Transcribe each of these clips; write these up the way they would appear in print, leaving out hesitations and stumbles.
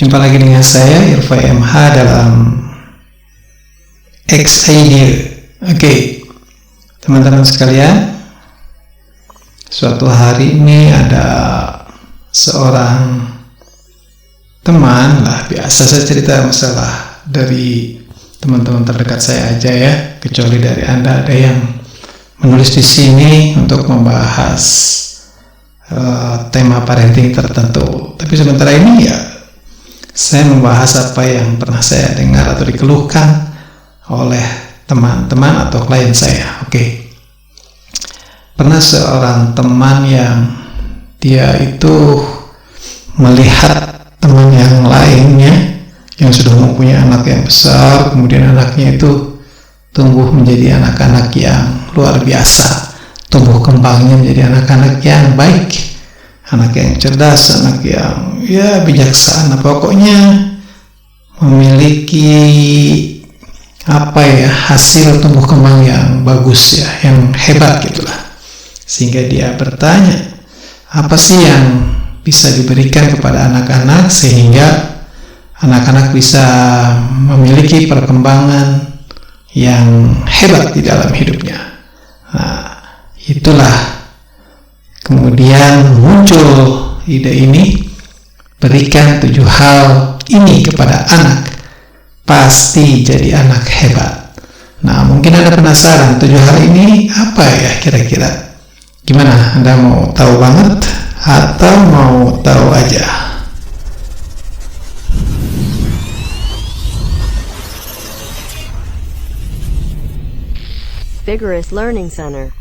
Jumpa lagi dengan saya Irfa MH dalam X-Idea. Oke, teman-teman sekalian, suatu hari ini ada seorang teman lah, biasa saya cerita masalah dari teman-teman terdekat saya aja ya, kecuali dari Anda ada yang menulis di sini untuk membahas tema parenting tertentu. Tapi sementara ini ya saya membahas apa yang pernah saya dengar atau dikeluhkan oleh teman-teman atau klien saya. Oke. Pernah seorang teman yang dia itu melihat teman yang lainnya yang sudah mempunyai anak yang besar, kemudian anaknya itu tumbuh menjadi anak-anak yang luar biasa, tumbuh kembangnya menjadi anak-anak yang baik, anak yang cerdas, anak yang bijaksana, pokoknya memiliki hasil tumbuh kembang yang bagus ya, yang hebat gitulah. Sehingga dia bertanya, apa sih yang bisa diberikan kepada anak-anak sehingga anak-anak bisa memiliki perkembangan yang hebat di dalam hidupnya. Nah, itulah kemudian muncul ide ini, berikan 7 hal ini kepada anak, pasti jadi anak hebat. Nah, mungkin Anda penasaran 7 hal ini apa ya kira-kira? Gimana? Anda mau tahu banget atau mau tahu aja? Vigorous Learning Center.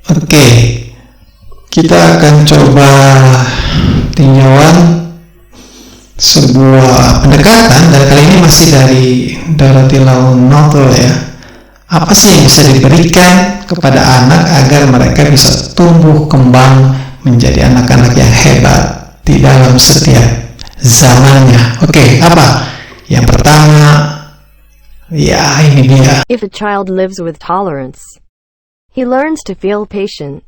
Oke, kita akan coba tinjauan sebuah pendekatan, dan kali ini masih dari Dorothy Lawn novel ya. Apa sih yang bisa diberikan kepada anak agar mereka bisa tumbuh kembang menjadi anak-anak yang hebat di dalam setiap zamannya? Oke, apa? Yang pertama, ya ini dia. If a child lives with tolerance, he learns to feel patient.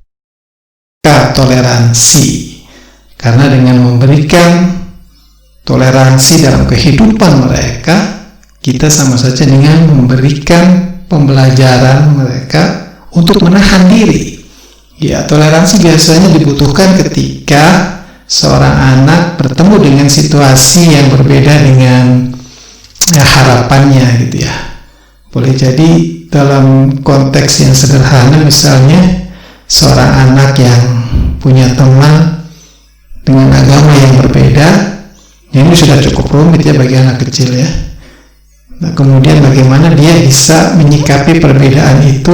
Toleransi. Karena dengan memberikan toleransi dalam kehidupan mereka, kita sama saja dengan memberikan pembelajaran mereka untuk menahan diri. Ya, toleransi biasanya dibutuhkan ketika seorang anak bertemu dengan situasi yang berbeda dengan harapannya gitu ya. Boleh jadi dalam konteks yang sederhana, misalnya seorang anak yang punya teman dengan agama yang berbeda, ini sudah cukup rumit ya bagi anak kecil ya. Nah, kemudian bagaimana dia bisa menyikapi perbedaan itu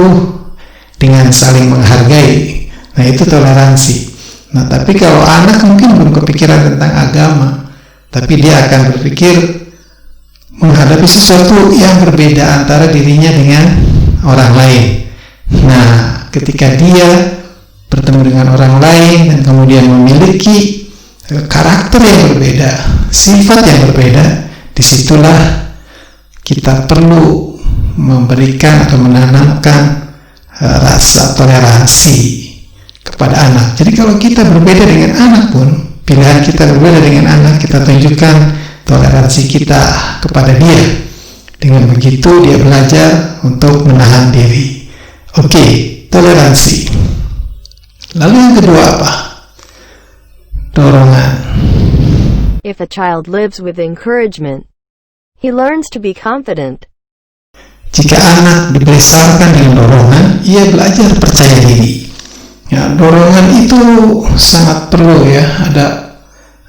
dengan saling menghargai. Nah, itu toleransi. Nah, tapi kalau anak mungkin belum kepikiran tentang agama, tapi dia akan berpikir menghadapi sesuatu yang berbeda antara dirinya dengan orang lain. Nah, ketika dia bertemu dengan orang lain dan kemudian memiliki karakter yang berbeda, sifat yang berbeda, disitulah kita perlu memberikan atau menanamkan rasa toleransi kepada anak. Jadi kalau kita berbeda dengan anak pun, pilihan kita berbeda dengan anak, kita tunjukkan toleransi kita kepada dia. Dengan begitu dia belajar untuk menahan diri. Oke, toleransi. Lalu yang kedua apa? Dorongan. If a child lives with encouragement, he learns to be confident. Jika anak dibesarkan dengan dorongan, ia belajar percaya diri. Ya, dorongan itu sangat perlu ya. Ada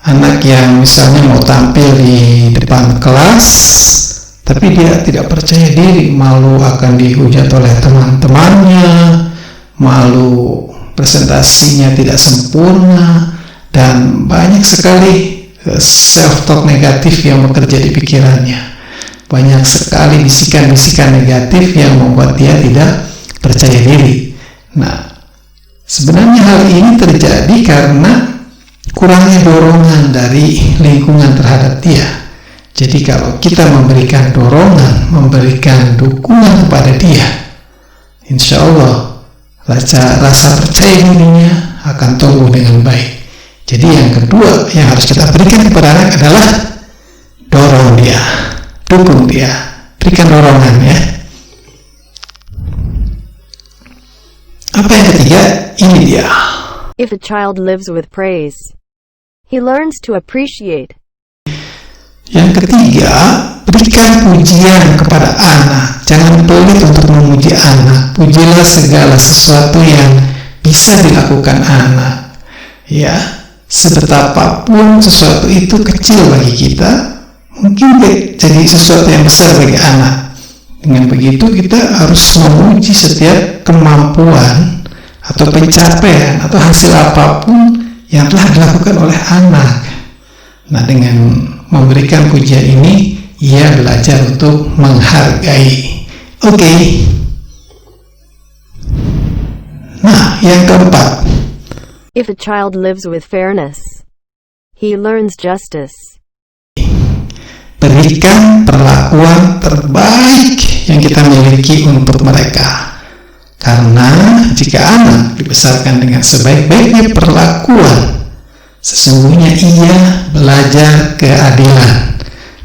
anak yang misalnya mau tampil di depan kelas, tapi dia tidak percaya diri, malu akan dihujat oleh teman-temannya, malu presentasinya tidak sempurna, dan banyak sekali self-talk negatif yang bekerja di pikirannya. Banyak sekali bisikan-bisikan negatif yang membuat dia tidak percaya diri. Nah, sebenarnya hal ini terjadi karena kurangnya dorongan dari lingkungan terhadap dia. Jadi kalau kita memberikan dorongan, memberikan dukungan kepada dia, insya Allah rasa percaya dirinya akan tumbuh dengan baik. Jadi yang kedua yang harus kita berikan kepada anak adalah dorong dia, dukung dia, berikan dorongan ya. Apa yang ketiga? Ini dia. If a child lives with praise, he learns to appreciate. Yang ketiga, berikan pujian kepada anak. Jangan pelit untuk memuji anak. Pujilah segala sesuatu yang bisa dilakukan anak. Ya, sebetapapun sesuatu itu kecil bagi kita, mungkin jadi sesuatu yang besar bagi anak. Dengan begitu kita harus memuji setiap kemampuan atau pencapaian atau hasil apapun yang telah dilakukan oleh anak. Nah, dengan memberikan pujian ini, ia belajar untuk menghargai. Oke. Nah, yang keempat. If a child lives with fairness, he learns justice. Berikan perlakuan terbaik yang kita miliki untuk mereka. Karena jika anak dibesarkan dengan sebaik-baiknya perlakuan, sesungguhnya ia belajar keadilan.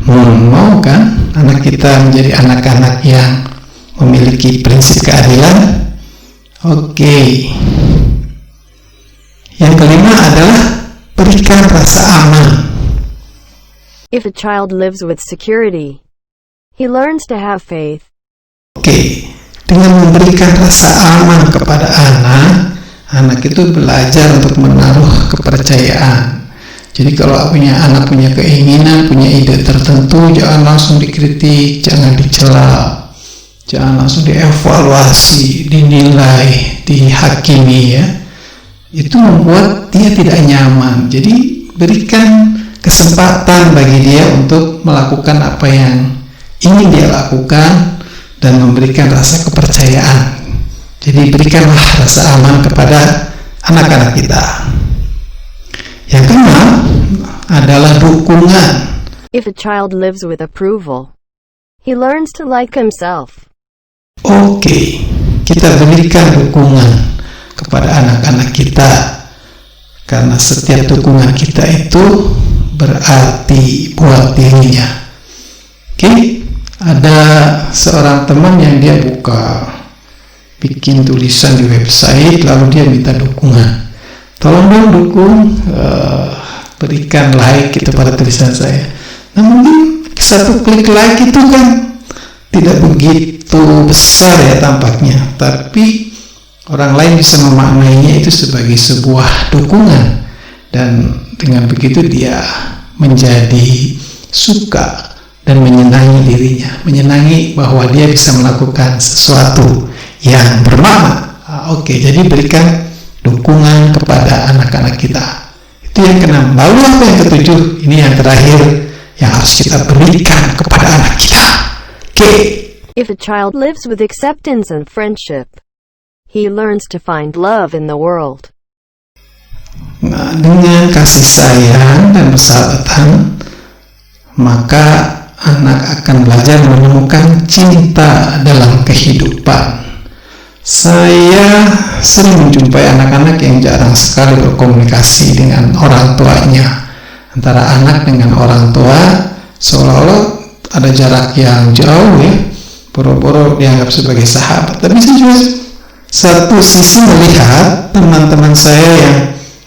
Mau kan anak kita menjadi anak-anak yang memiliki prinsip keadilan? Oke. Yang kelima adalah berikan rasa aman. If a child lives with security, he learns to have faith. Oke. Dengan memberikan rasa aman kepada anak itu belajar untuk menaruh kepercayaan. Jadi kalau anak punya keinginan, punya ide tertentu, jangan langsung dikritik, jangan dicela, jangan langsung dievaluasi, dinilai, dihakimi ya. Itu membuat dia tidak nyaman. Jadi berikan kesempatan bagi dia untuk melakukan apa yang ingin dia lakukan dan memberikan rasa kepercayaan. Jadi berikanlah rasa aman kepada anak-anak kita. Yang keenam adalah dukungan. If a child lives with approval, he learns to like himself. Oke, kita berikan dukungan kepada anak-anak kita. Karena setiap dukungan kita itu berarti buat dirinya. Oke, ada seorang teman yang dia bikin tulisan di website, lalu dia minta dukungan. Tolong dong dukung, berikan like gitu pada tulisan saya. Nah, mungkin satu klik like itu kan tidak begitu besar ya tampaknya, tapi orang lain bisa memaknainya itu sebagai sebuah dukungan, dan dengan begitu dia menjadi suka dan menyenangi dirinya, menyenangi bahwa dia bisa melakukan sesuatu yang bermakna. Oke, jadi berikan dukungan kepada anak-anak kita. Itu yang keenam. Lalu apa yang ketujuh? Ini yang terakhir yang harus kita berikan kepada anak kita. Oke. If a child lives with acceptance and friendship, he learns to find love in the world. Nah, dengan kasih sayang dan persahabatan, maka anak akan belajar menemukan cinta dalam kehidupan. Saya sering menjumpai anak-anak yang jarang sekali berkomunikasi dengan orang tuanya. Antara anak dengan orang tua seolah-olah ada jarak yang jauh ya, boro-boro dianggap sebagai sahabat. Tapi saya juga satu sisi melihat teman-teman saya yang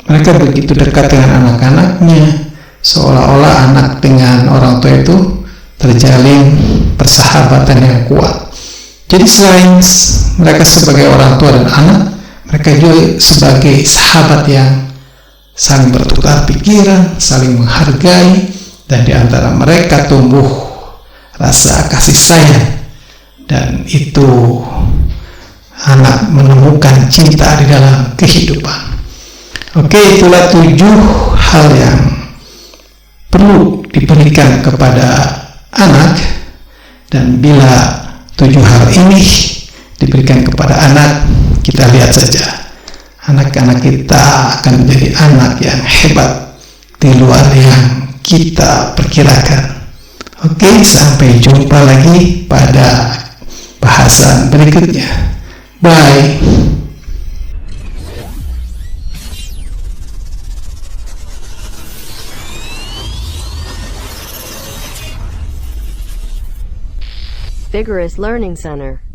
mereka begitu dekat dengan anak-anaknya, seolah-olah anak dengan orang tua itu terjalin persahabatan yang kuat. Jadi selain mereka sebagai orang tua dan anak, mereka juga sebagai sahabat yang saling bertukar pikiran, saling menghargai, dan di antara mereka tumbuh rasa kasih sayang, dan itu anak menemukan cinta di dalam kehidupan. Oke, itulah 7 hal yang perlu diberikan kepada anak, dan bila 7 hal ini diberikan kepada anak, kita lihat saja anak-anak kita akan menjadi anak yang hebat di luar yang kita perkirakan. Oke, sampai jumpa lagi pada bahasan berikutnya. Bye. Vigorous Learning Center.